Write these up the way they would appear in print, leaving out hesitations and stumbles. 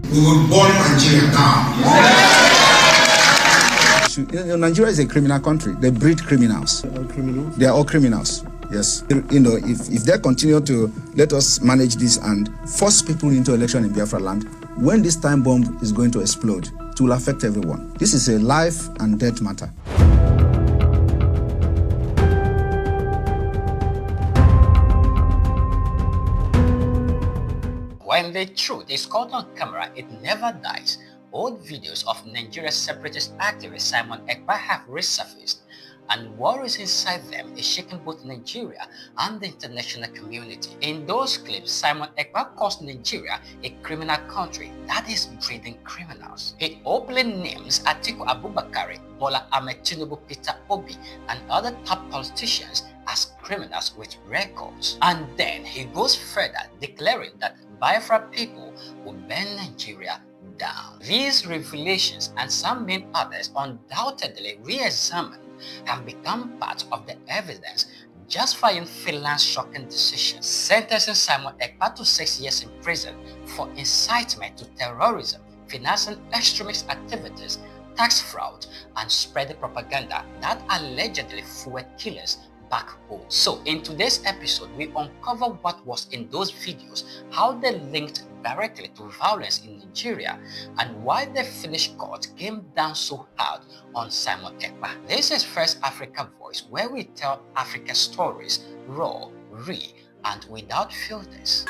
We will burn Nigeria down. Nigeria is a criminal country. They breed criminals. They are criminals? They are all criminals. Yes. If they continue to let us manage this and force people into election in Biafra land, when this time bomb is going to explode, it will affect everyone. This is a life and death matter. When the truth is caught on camera, it never dies. Old videos of Nigeria's separatist activist Simon Ekba have resurfaced, and what is inside them is shaking both Nigeria and the international community. In those clips, Simon Ekba calls Nigeria a criminal country that is breeding criminals. He openly names Atiku, Abubakar, Bola, Ahmed, Tinubu, Peter Obi, and other top politicians as criminals with records. And then he goes further, declaring that Biafra people will burn Nigeria down. These revelations and some many others undoubtedly re-examined have become part of the evidence justifying Finland's shocking decision, sentencing Simon Ekpa to 6 years in prison for incitement to terrorism, financing extremist activities, tax fraud, and spreading propaganda that allegedly fueled killers back home. So in today's episode, we uncover what was in those videos, how they linked directly to violence in Nigeria, and why the Finnish court came down so hard on Simon Ekba. This is First Africa Voice, where we tell Africa stories raw, real, and without filters.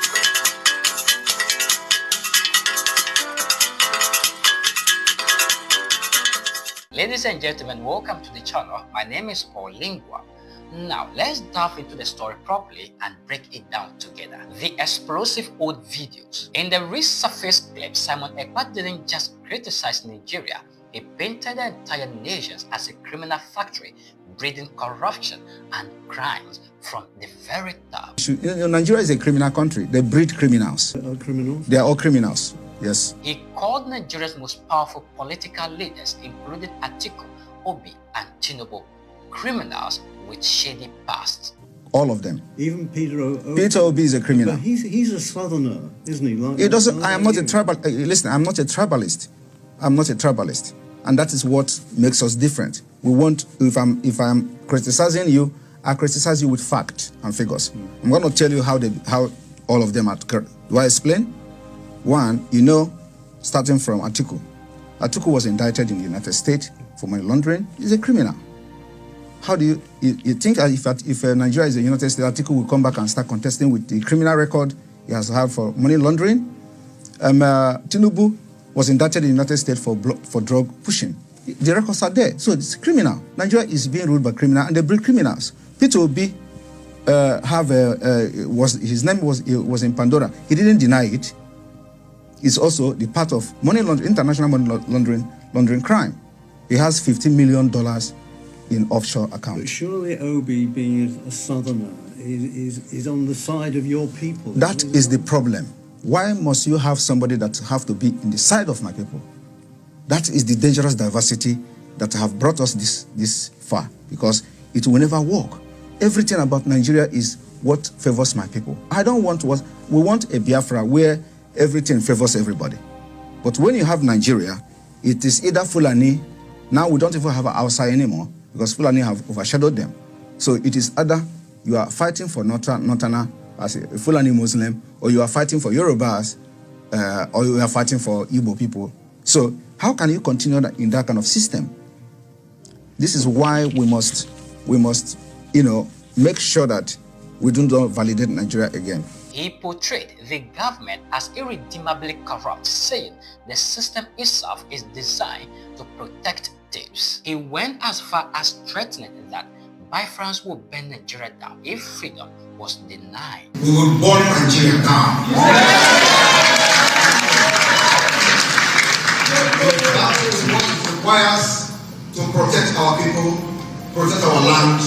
Ladies and gentlemen, welcome to the channel. My name is Paul Lingua. Now, let's dive into the story properly and break it down together. The explosive old videos. In the resurfaced clip, Simon Ekpa didn't just criticize Nigeria, he painted the entire nation as a criminal factory, breeding corruption and crimes from the very top. Nigeria is a criminal country. They breed criminals. They are criminals? They are all criminals. Yes. He called Nigeria's most powerful political leaders, including Atiku, Obi, and Tinubu, criminals with shady pasts. All of them. Even Peter Obi. Peter Obi is a criminal. But he's a southerner, isn't he? Like, it doesn't. I am not a tribal. Listen, I'm not a tribalist. I'm not a tribalist, and that is what makes us different. We want. If I'm criticizing you, I criticize you with fact and figures. I'm going to tell you how all of them are. Do I explain? One, starting from Atiku. Atiku was indicted in the United States for money laundering. He's a criminal. How do you think if Nigeria is a United States, Atiku will come back and start contesting with the criminal record he has had for money laundering? Tinubu was indicted in the United States for drug pushing. The records are there, so it's criminal. Nigeria is being ruled by criminals, and they breed criminals. Peter Obi his name was in Pandora. He didn't deny it. It's also the part of money laundering, international money laundering crime. He has $15 million in offshore accounts. But surely Obi, being a southerner, is on the side of your people. That is the problem. Why must you have somebody that have to be in the side of my people? That is the dangerous diversity that have brought us this far, because it will never work. Everything about Nigeria is what favors my people. We want a Biafra where everything favors everybody. But when you have Nigeria, it is either Fulani. Now we don't even have Hausa anymore, because Fulani have overshadowed them. So it is either you are fighting for Northerner as a Fulani Muslim, or you are fighting for Yorubas, or you are fighting for Igbo people. So how can you continue in that kind of system? This is why we must make sure that we do not validate Nigeria again. He portrayed the government as irredeemably corrupt, saying the system itself is designed to protect thieves. He went as far as threatening that Biafrans will burn Nigeria down if freedom was denied. We will burn Nigeria down. That is what it requires to protect our people, protect our land.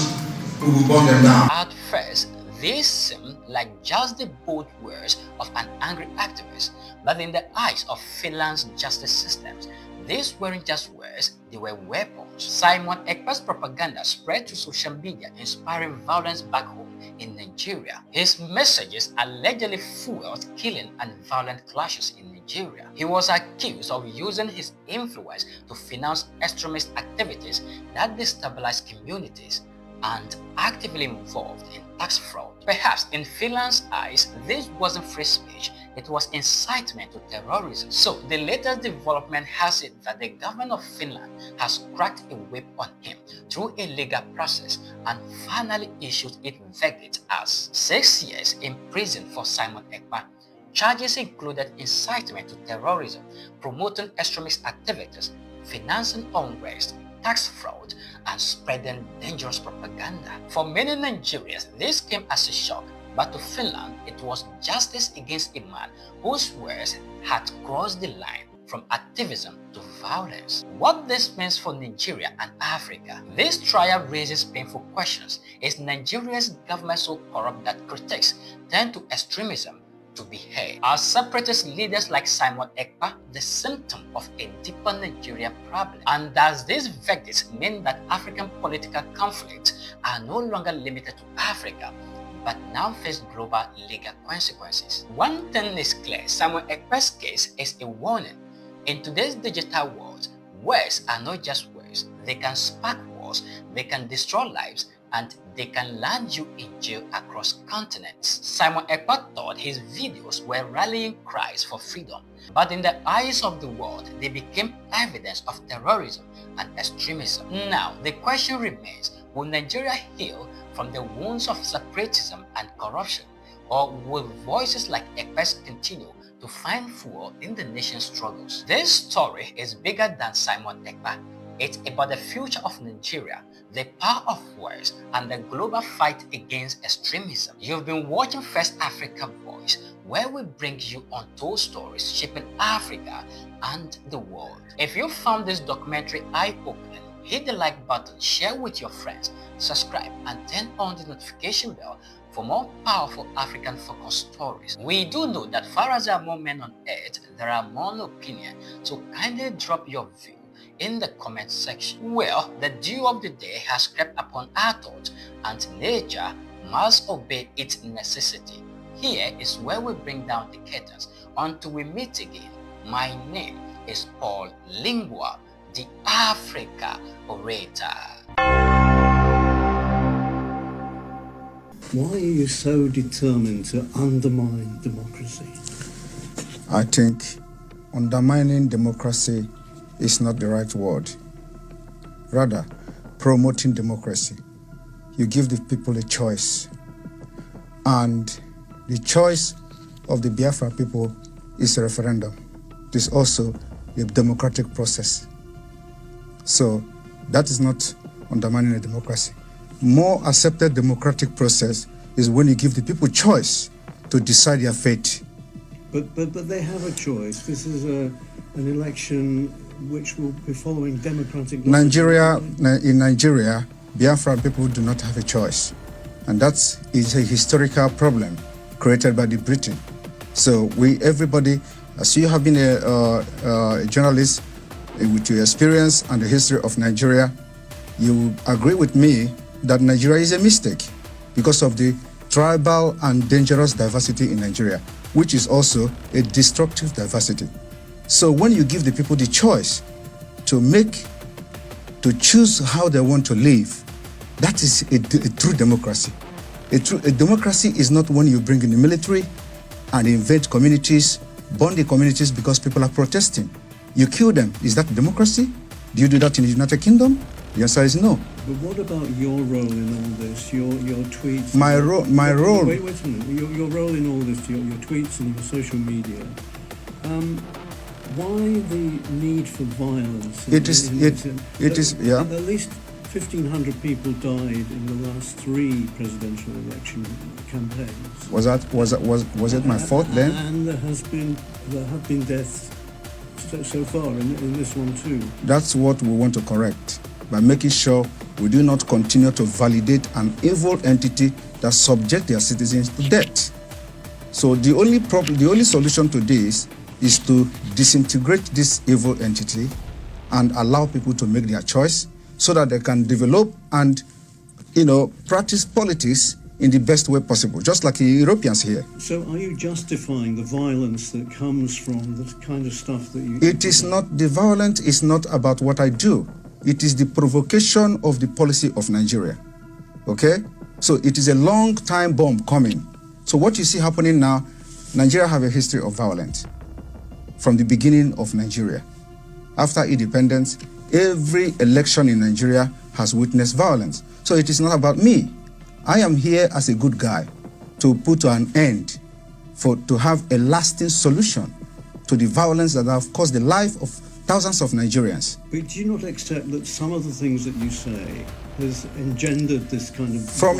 We will burn them down. At first, these seemed like just the bold words of an angry activist, but in the eyes of Finland's justice systems, these weren't just words, they were weapons. Simon Ekpa's propaganda spread to social media, inspiring violence back home, in Nigeria. His messages allegedly fueled killing and violent clashes in Nigeria. He was accused of using his influence to finance extremist activities that destabilize communities and actively involved in tax fraud. Perhaps in Finland's eyes, this wasn't free speech, it was incitement to terrorism. So the latest development has it that the government of Finland has cracked a whip on him through a legal process and finally issued its verdict as 6 years in prison for Simon Ekba. Charges included incitement to terrorism, promoting extremist activities, financing unrest, tax fraud, and spreading dangerous propaganda. For many Nigerians, this came as a shock, but to Finland, it was justice against a man whose words had crossed the line from activism to violence. What this means for Nigeria and Africa? This trial raises painful questions. Is Nigeria's government so corrupt that critics tend to extremism to be heard? Are separatist leaders like Simon Ekpa the symptom of a deeper Nigerian problem? And does this verdict mean that African political conflicts are no longer limited to Africa, but now face global legal consequences? One thing is clear, Simon Ekpa's case is a warning. In today's digital world, words are not just words. They can spark wars, they can destroy lives, and they can land you in jail across continents. Simon Ekpa thought his videos were rallying cries for freedom, but in the eyes of the world, they became evidence of terrorism and extremism. Now, the question remains, will Nigeria heal from the wounds of separatism and corruption, or will voices like Ekpa's continue to find fuel in the nation's struggles? This story is bigger than Simon Ekpa. It's about the future of Nigeria, the power of words, and the global fight against extremism. You've been watching First Africa Voice, where we bring you untold stories shaping Africa and the world. If you found this documentary eye-opening, hit the like button, share with your friends, subscribe, and turn on the notification bell for more powerful African-focused stories. We do know that far as there are more men on earth, there are more opinions, so kindly drop your view in the comment section. Well, the dew of the day has crept upon our thoughts, and nature must obey its necessity. Here is where we bring down the curtains until we meet again. My name is Paul Lingua, the Africa Orator. Why are you so determined to undermine democracy? I think undermining democracy is not the right word. Rather, promoting democracy. You give the people a choice. And the choice of the Biafra people is a referendum. It is also a democratic process. So that is not undermining a democracy. More accepted democratic process is when you give the people choice to decide their fate. But they have a choice. This is an election which will be following democratic laws. In Nigeria, Biafra people do not have a choice. And that is a historical problem created by the Britain. So everybody, as you have been a journalist with your experience and the history of Nigeria, you agree with me that Nigeria is a mistake because of the tribal and dangerous diversity in Nigeria, which is also a destructive diversity. So when you give the people the choice to choose how they want to live, that is a true democracy. A democracy is not when you bring in the military and invade communities, burn the communities because people are protesting. You kill them. Is that democracy? Do you do that in the United Kingdom? The answer is no. But what about your role in all this? Your tweets? My role. Wait a minute. Your role in all this, your tweets and your social media. Why the need for violence? It is. Yeah. At least 1,500 people died in the last 3 presidential election campaigns. Was it my fault then? And there have been deaths so far in this one too. That's what we want to correct by making sure we do not continue to validate an evil entity that subjects their citizens to death. So the only solution to this is to disintegrate this evil entity and allow people to make their choice so that they can develop and practice politics in the best way possible, just like the Europeans here. So are you justifying the violence that comes from the kind of stuff that you... It is not, the violence is not about what I do. It is the provocation of the policy of Nigeria, okay? So it is a long time bomb coming. So what you see happening now, Nigeria have a history of violence from the beginning of Nigeria. After independence, every election in Nigeria has witnessed violence. So it is not about me. I am here as a good guy to put an end, to have a lasting solution to the violence that have caused the life of thousands of Nigerians. But do you not accept that some of the things that you say has engendered this kind of... From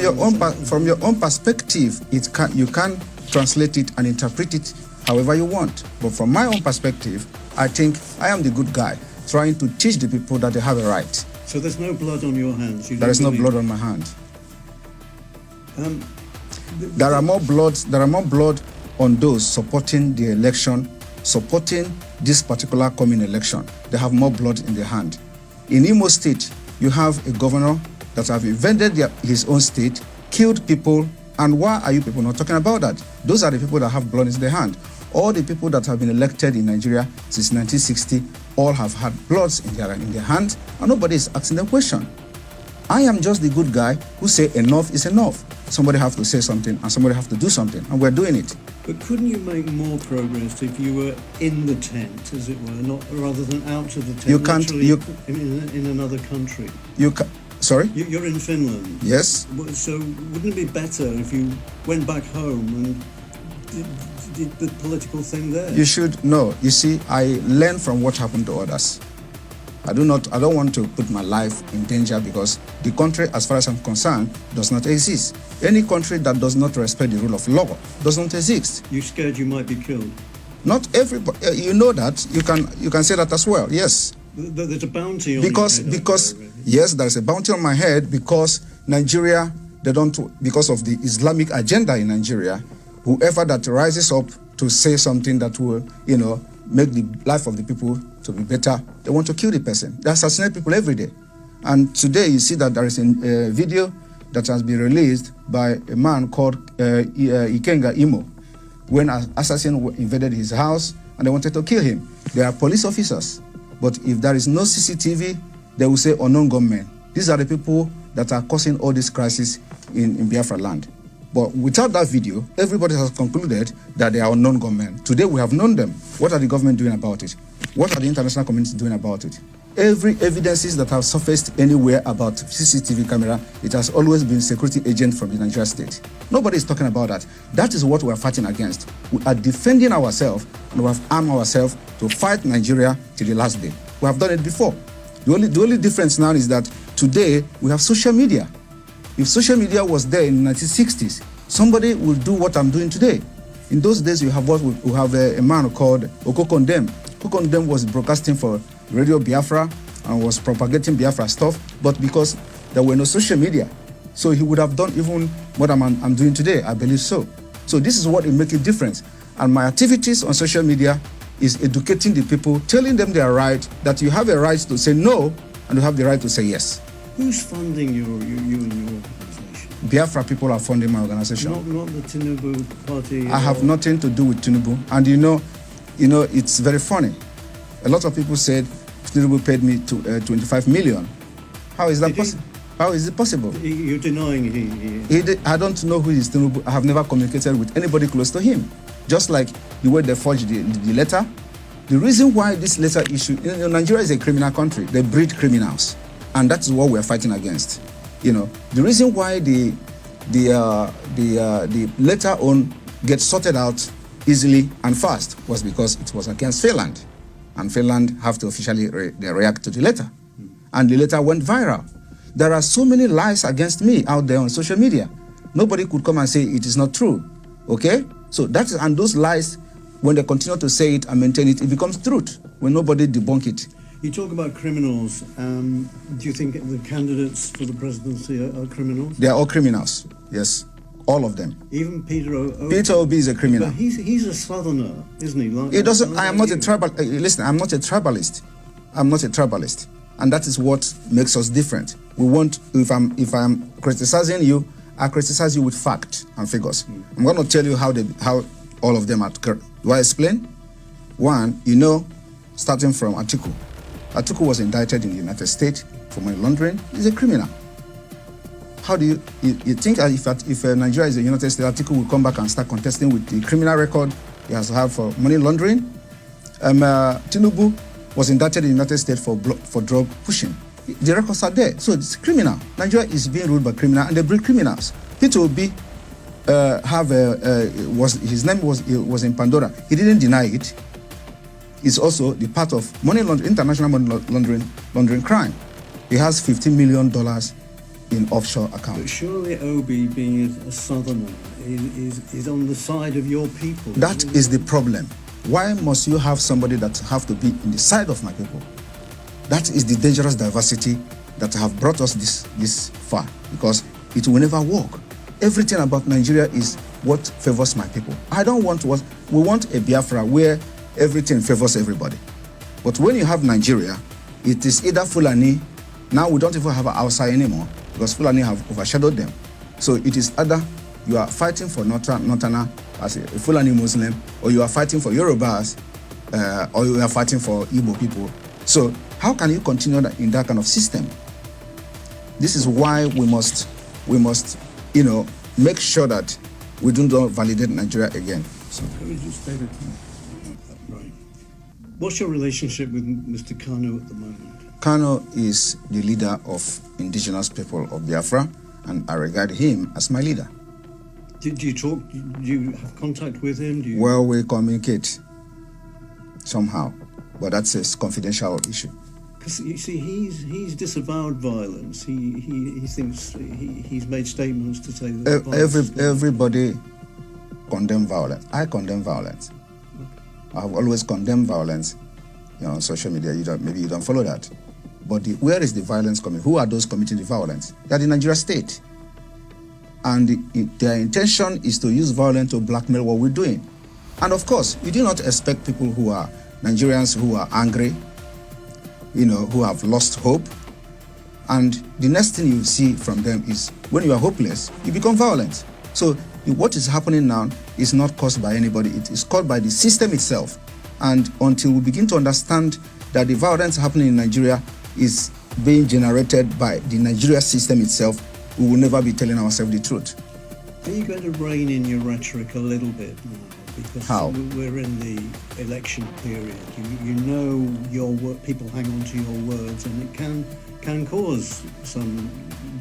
your own perspective, you can translate it and interpret it however you want. But from my own perspective, I think I am the good guy trying to teach the people that they have a right. So there's no blood on your hands? There is no blood on my hand. There are more blood on those supporting the election, supporting this particular coming election. They have more blood in their hand. In Imo State, you have a governor that have invaded his own state, killed people, and why are you people not talking about that? Those are the people that have blood in their hand. All the people that have been elected in Nigeria since 1960 all have had bloods in their hand, and nobody is asking them question. I am just the good guy who say enough is enough. Somebody have to say something and somebody have to do something, and we're doing it. But couldn't you make more progress if you were in the tent, as it were, not rather than out of the tent? You can't. In another country. Sorry? You're in Finland. Yes. So wouldn't it be better if you went back home and did the political thing there? You should know. You see, I learn from what happened to others. I don't want to put my life in danger because the country, as far as I'm concerned, does not exist. Any country that does not respect the rule of law does not exist. You're scared you might be killed? Not everybody. You know that. You can say that as well. Yes. There's a bounty on because yes, there's a bounty on my head because Nigeria, because of the Islamic agenda in Nigeria, whoever that rises up to say something that will, make the life of the people to be better, they want to kill the person. They assassinate people every day. And today you see that there is a video that has been released by a man called Ikenga Imo, when an assassin invaded his house and they wanted to kill him. They are police officers. But if there is no CCTV, they will say unknown gunmen. These are the people that are causing all this crisis in Biafra land. But without that video, everybody has concluded that they are unknown gunmen. Today we have known them. What are the government doing about it? What are the international community doing about it? Every evidences that have surfaced anywhere about CCTV camera, it has always been security agent from the Nigerian state. Nobody is talking about that. That is what we are fighting against. We are defending ourselves and we have armed ourselves to fight Nigeria till the last day. We have done it before. The only difference now is that today we have social media. If social media was there in the 1960s, somebody will do what I'm doing today. In those days, we have a man called Okokondem. Okokondem was broadcasting for Radio Biafra and was propagating Biafra stuff, but because there were no social media, so he would have done even what I'm doing today, I believe so. So this is what will make a difference. And my activities on social media is educating the people, telling them they are right, that you have a right to say no, and you have the right to say yes. Who's funding you and your organization? Biafra people are funding my organization. Not the Tinubu party? I have nothing to do with Tinubu. And it's very funny. A lot of people said Tinubu paid me 25 million. How is that possible? How is it possible? You're denying he did. I don't know who is Tinubu. I have never communicated with anybody close to him. Just like the way they forged the letter. The reason why this letter issue, Nigeria is a criminal country. They breed criminals. And that's what we're fighting against. The reason why the letter on gets sorted out easily and fast was because it was against Finland. And Finland have to officially react to the letter. And the letter went viral. There are so many lies against me out there on social media. Nobody could come and say it is not true. Okay? So and those lies, when they continue to say it and maintain it, it becomes truth when nobody debunk it. You talk about criminals. Do you think the candidates for the presidency are criminals? They are all criminals, yes. All of them. Even Peter Obi? Peter Obi is a criminal. But he's a southerner, isn't he? I am not a tribal. Listen, I'm not a tribalist. I'm not a tribalist. And that is what makes us different. We want, if I'm criticizing you, I criticize you with fact and figures. I'm going to tell you how all of them are. Do I explain? One, starting from Atiku. Atiku was indicted in the United States for money laundering. He's a criminal. How do you think if Nigeria is a United States, Atiku will come back and start contesting with the criminal record he has to have for money laundering? Tinubu was indicted in the United States for drug pushing. The records are there. So it's criminal. Nigeria is being ruled by criminals, and they bring criminals. Peter Obi his name was in Pandora. He didn't deny it. It's also the part of international money laundering crime. He has $15 million in offshore accounts. But surely Obi, being a southerner, is on the side of your people. That is the problem. Why must you have somebody that have to be in the side of my people? That is the dangerous diversity that have brought us this far, because it will never work. Everything about Nigeria is what favors my people. We want a Biafra where everything favors everybody. But when you have Nigeria, it is either Fulani. Now we don't even have an outside anymore because Fulani have overshadowed them. So it is either you are fighting for Northerner as a Fulani Muslim, or you are fighting for Yorubas, or you are fighting for Igbo people. So how can you continue in that kind of system? This is why we must make sure that we do not validate Nigeria again. So. Right. What's your relationship with Mr. Kanu at the moment? Kanu is the leader of indigenous people of Biafra, and I regard him as my leader. Did you talk? Do you have contact with him? Well, we communicate somehow, but that's a confidential issue. Because you see, he's disavowed violence. He thinks he's made statements to say that everybody condemn violence. I condemn violence. I have always condemned violence. On social media, maybe you don't follow that. But where is the violence coming? Who are those committing the violence? They are the Nigerian state. And their intention is to use violence to blackmail what we're doing. And of course, you do not expect people who are Nigerians who are angry, who have lost hope. And the next thing you see from them is when you are hopeless, you become violent. So what is happening now is not caused by anybody. It is caused by the system itself. And until we begin to understand that the violence happening in Nigeria is being generated by the Nigeria system itself, we will never be telling ourselves the truth. Are you going to rein in your rhetoric a little bit now? Because How? We're in the election period. You know people hang on to your words, and it can cause some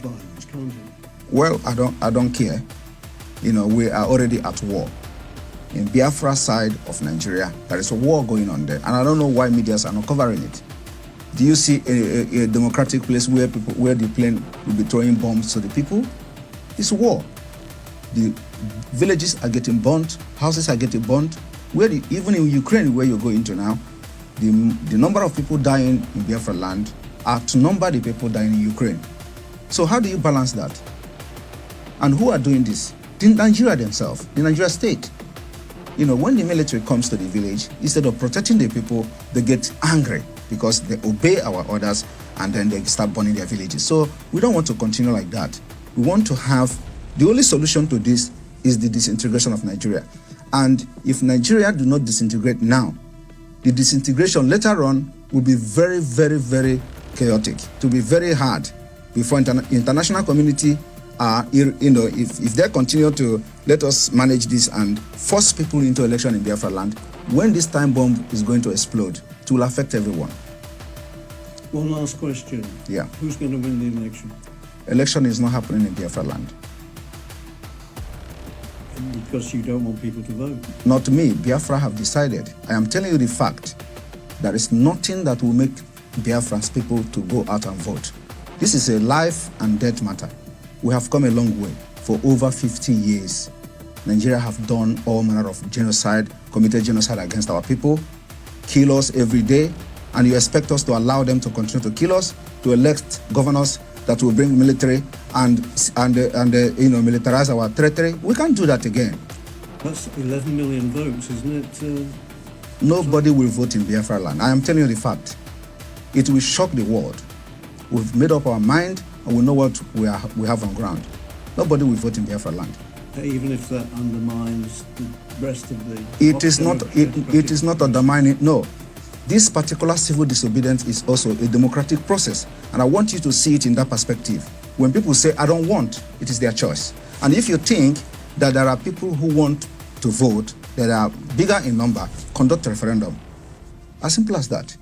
violence, can't it? Well, I don't care. We are already at war. In Biafra side of Nigeria, there is a war going on there, and I don't know why medias are not covering it. Do you see a democratic place where the plane will be throwing bombs to the people? It's war. The villages are getting burnt, houses are getting burnt. Even in Ukraine, where you're going to now, the number of people dying in Biafra land outnumber the people dying in Ukraine. So how do you balance that? And who are doing this? The Nigeria themselves, the Nigeria state. When the military comes to the village, instead of protecting the people, they get angry because they obey our orders and then they start burning their villages. So we don't want to continue like that. We want to have, the only solution to this is the disintegration of Nigeria. And if Nigeria do not disintegrate now, the disintegration later on will be very, very, very chaotic. To be very hard before international community if they continue to let us manage this and force people into election in Biafra land, when this time bomb is going to explode, it will affect everyone. One last question. Yeah. Who's going to win the election? Election is not happening in Biafra land. Because you don't want people to vote? Not me. Biafra have decided. I am telling you the fact. There is nothing that will make Biafra's people to go out and vote. This is a life and death matter. We have come a long way. For over 50 years, Nigeria have done all manner of genocide, committed genocide against our people, kill us every day, and you expect us to allow them to continue to kill us, to elect governors that will bring military and militarize our territory? We can't do that again. That's 11 million votes, isn't it? Nobody will vote in Biafra land. I am telling you the fact. It will shock the world. We've made up our mind and we know what we have on ground. nobody will vote in Biafra land. Even if that undermines the rest of the... It is not undermining, no. This particular civil disobedience is also a democratic process, and I want you to see it in that perspective. When people say, I don't want, it is their choice. And if you think that there are people who want to vote that are bigger in number, conduct a referendum. As simple as that.